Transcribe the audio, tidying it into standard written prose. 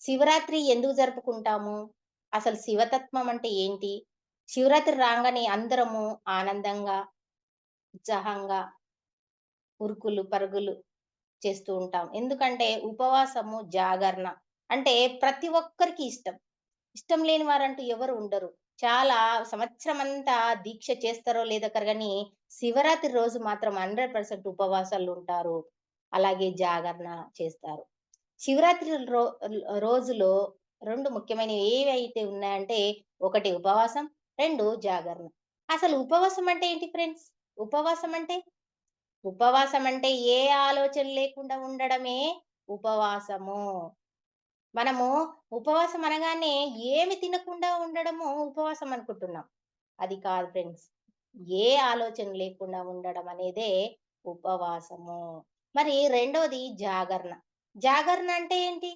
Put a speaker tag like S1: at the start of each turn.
S1: శివరాత్రి ఎందుకు జరుపుకుంటాము? అసలు శివతత్వం అంటే ఏంటి? శివరాత్రి రాంగానే అందరము ఆనందంగా, ఉత్సాహంగా ఉరుకులు, పరుగులు చేస్తూ ఉంటాం. ఎందుకంటే ఉపవాసము, జాగరణ అంటే ప్రతి ఒక్కరికి ఇష్టం. ఇష్టం లేని వారంటూ ఎవరు ఉండరు. చాలా సంవత్సరమంతా దీక్ష చేస్తారో లేదో గాని శివరాత్రి రోజు మాత్రం 100% ఉపవాసాలుంటారు. అలాగే జాగరణ చేస్తారు. శివరాత్రి రోజులో 2 ముఖ్యమైనవి ఏవైతే ఉన్నాయంటే, ఒకటి ఉపవాసం, 2 జాగరణ. అసలు ఉపవాసం అంటే ఏంటి ఫ్రెండ్స్? ఉపవాసం అంటే? ఉపవాసం అంటే ఏ ఆలోచన లేకుండా ఉండడమే ఉపవాసము. మనము ఉపవాసం అనగానే ఏమి తినకుండా ఉండడము ఉపవాసం అనుకుంటున్నాం. అది కాదు ఫ్రెండ్స్. ఏ ఆలోచన లేకుండా ఉండడం అనేదే ఉపవాసము. మరి రెండోది జాగరణ. జాగరణ అంటే ఏంటి?